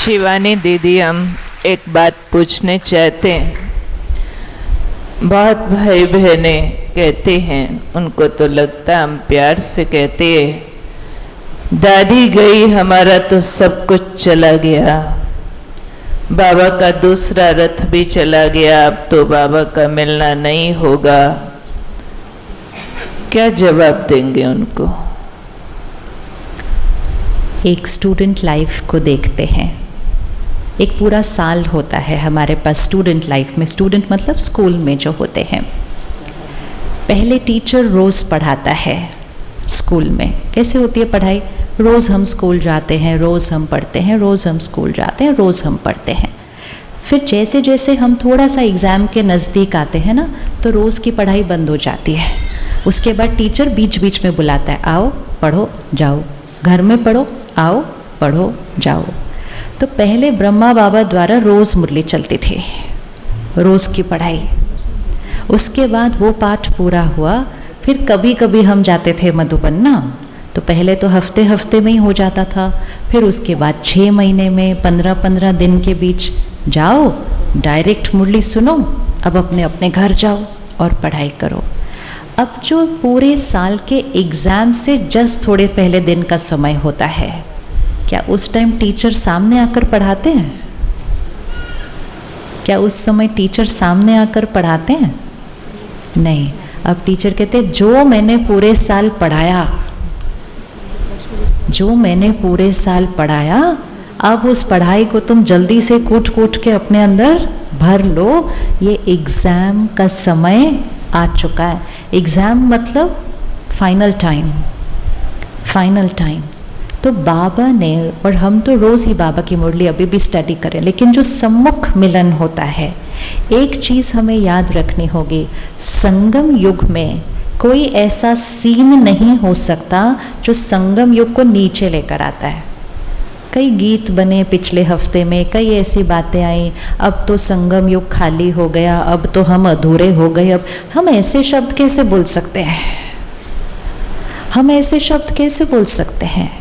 शिवानी दीदी, हम एक बात पूछने चाहते हैं। बहुत भाई बहनें कहते हैं, उनको तो लगता है हम प्यार से कहते हैं, दादी गई हमारा तो सब कुछ चला गया, बाबा का दूसरा रथ भी चला गया, अब तो बाबा का मिलना नहीं होगा। क्या जवाब देंगे उनको? एक स्टूडेंट लाइफ को देखते हैं। एक पूरा साल होता है हमारे पास स्टूडेंट लाइफ में। स्टूडेंट मतलब स्कूल में जो होते हैं। पहले टीचर रोज़ पढ़ाता है स्कूल में। कैसे होती है पढ़ाई? रोज़ हम स्कूल जाते हैं, रोज़ हम पढ़ते हैं, रोज़ हम स्कूल जाते हैं, रोज़ हम पढ़ते हैं। फिर जैसे जैसे हम थोड़ा सा एग्ज़ाम के नज़दीक आते हैं ना, तो रोज़ की पढ़ाई बंद हो जाती है। उसके बाद टीचर बीच बीच में बुलाता है, आओ पढ़ो जाओ, घर में पढ़ो, आओ पढ़ो जाओ। तो पहले ब्रह्मा बाबा द्वारा रोज़ मुरली चलती थी, रोज़ की पढ़ाई। उसके बाद वो पाठ पूरा हुआ। फिर कभी कभी हम जाते थे मधुबन ना, तो पहले तो हफ्ते हफ्ते में ही हो जाता था। फिर उसके बाद 6 महीने में 15-15 दिन के बीच जाओ, डायरेक्ट मुरली सुनो, अब अपने अपने घर जाओ और पढ़ाई करो। अब जो पूरे साल के एग्ज़ाम से जस्ट थोड़े पहले दिन का समय होता है, क्या उस टाइम टीचर सामने आकर पढ़ाते हैं? क्या उस समय टीचर सामने आकर पढ़ाते हैं? नहीं। अब टीचर कहते हैं, जो मैंने पूरे साल पढ़ाया, जो मैंने पूरे साल पढ़ाया, अब उस पढ़ाई को तुम जल्दी से कूट कूट के अपने अंदर भर लो। ये एग्ज़ाम का समय आ चुका है। एग्ज़ाम मतलब फाइनल टाइम, फाइनल टाइम। तो बाबा ने, और हम तो रोज़ ही बाबा की मुरली अभी भी स्टडी करें, लेकिन जो सम्मुख मिलन होता है, एक चीज़ हमें याद रखनी होगी, संगम युग में कोई ऐसा सीन नहीं हो सकता जो संगम युग को नीचे लेकर आता है। कई गीत बने पिछले हफ्ते में, कई ऐसी बातें आई, अब तो संगम युग खाली हो गया, अब तो हम अधूरे हो गए। अब हम ऐसे शब्द कैसे बोल सकते हैं? हम ऐसे शब्द कैसे बोल सकते हैं?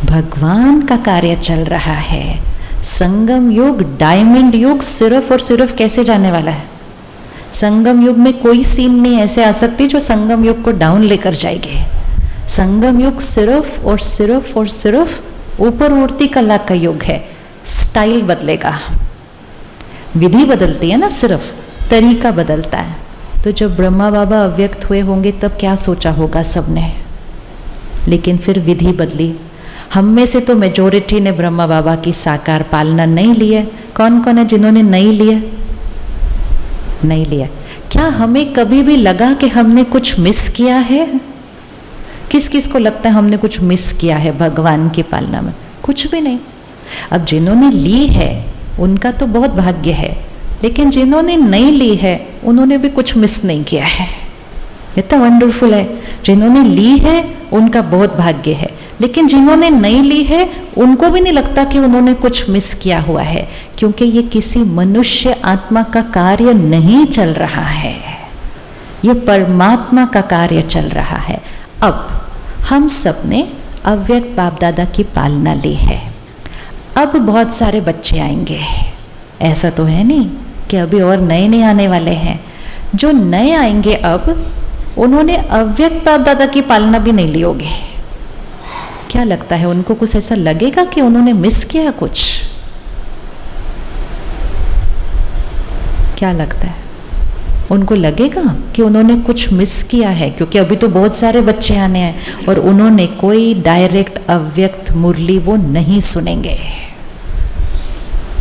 भगवान का कार्य चल रहा है। संगम युग, डायमंड युग सिर्फ और सिर्फ कैसे जाने वाला है? संगम युग में कोई सीन नहीं ऐसे आ सकती जो संगम युग को डाउन लेकर जाएगी। संगम युग सिर्फ और सिर्फ और सिर्फ ऊपर मूर्ति कला का युग है। स्टाइल बदलेगा, विधि बदलती है ना, सिर्फ तरीका बदलता है। तो जब ब्रह्मा बाबा अव्यक्त हुए होंगे तब क्या सोचा होगा सबने, लेकिन फिर विधि बदली। हम में से तो मेजोरिटी ने ब्रह्मा बाबा की साकार पालना नहीं ली है। कौन कौन है जिन्होंने नहीं लिया? नहीं लिया। क्या हमें कभी भी लगा कि हमने कुछ मिस किया है? किस किस को लगता है हमने कुछ मिस किया है भगवान की पालना में? कुछ भी नहीं। अब जिन्होंने ली है उनका तो बहुत भाग्य है, लेकिन जिन्होंने नहीं ली है उन्होंने भी कुछ मिस नहीं किया है। इतना वंडरफुल है। जिन्होंने ली है उनका बहुत भाग्य है, लेकिन जिन्होंने नहीं ली है उनको भी नहीं लगता कि उन्होंने कुछ मिस किया हुआ है, क्योंकि ये किसी मनुष्य आत्मा का कार्य नहीं चल रहा है, ये परमात्मा का कार्य चल रहा है। अब हम सब ने अव्यक्त बाप दादा की पालना ली है। अब बहुत सारे बच्चे आएंगे, ऐसा तो है नहीं कि अभी और नए नए आने वाले हैं। जो नए आएंगे अब उन्होंने अव्यक्त बाप दादा की पालना भी नहीं ली होगी। क्या लगता है उनको कुछ ऐसा लगेगा कि उन्होंने मिस किया कुछ? क्या लगता है उनको लगेगा कि उन्होंने कुछ मिस किया है? क्योंकि अभी तो बहुत सारे बच्चे आने हैं और उन्होंने कोई डायरेक्ट अव्यक्त मुरली वो नहीं सुनेंगे,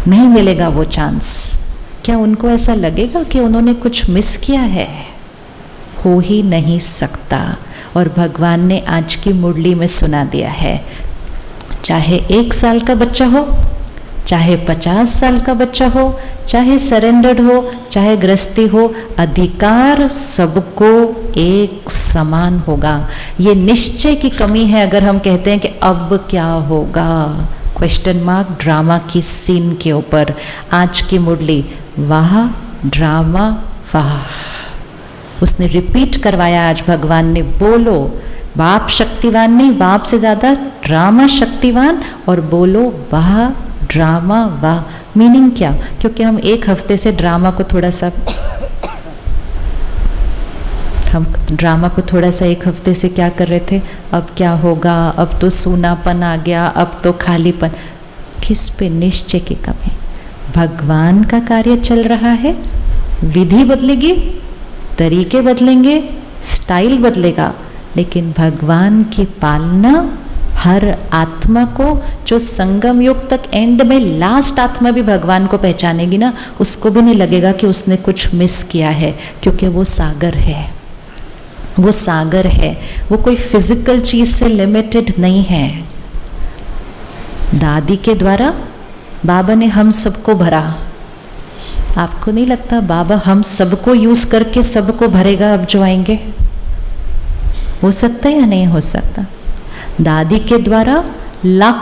नहीं मिलेगा वो चांस। क्या उनको ऐसा लगेगा कि उन्होंने कुछ मिस किया है? हो ही नहीं सकता। और भगवान ने आज की मुरली में सुना दिया है, चाहे 1 साल का बच्चा हो, चाहे 50 साल का बच्चा हो, चाहे सरेंडर्ड हो, चाहे गृहस्थी हो, अधिकार सबको एक समान होगा। ये निश्चय की कमी है अगर हम कहते हैं कि अब क्या होगा, क्वेश्चन मार्क ड्रामा की सीन के ऊपर। आज की मुरली वाह ड्रामा वाह, उसने रिपीट करवाया आज भगवान ने। बोलो बाप शक्तिवान नहीं, बाप से ज़्यादा ड्रामा शक्तिवान, और बोलो वाह ड्रामा, वाह। मीनिंग क्या? क्योंकि हम एक हफ्ते से ड्रामा को थोड़ा सा एक हफ्ते से क्या कर रहे थे? अब क्या होगा, अब तो सूनापन आ गया, अब तो खालीपन। किस पे? निश्चय की कमी। भगवान का कार्य चल रहा है, विधि बदलेगी, तरीके बदलेंगे, स्टाइल बदलेगा, लेकिन भगवान की पालना हर आत्मा को, जो संगम युग तक एंड में लास्ट आत्मा भी भगवान को पहचानेगी ना, उसको भी नहीं लगेगा कि उसने कुछ मिस किया है, क्योंकि वो सागर है। वो सागर है, वो कोई फिजिकल चीज से लिमिटेड नहीं है। दादी के द्वारा बाबा ने हम सबको भरा। आपको नहीं लगता बाबा हम सबको यूज करके सबको भरेगा अब जो आएंगे? हो सकता है या नहीं हो सकता? दादी के द्वारा लाख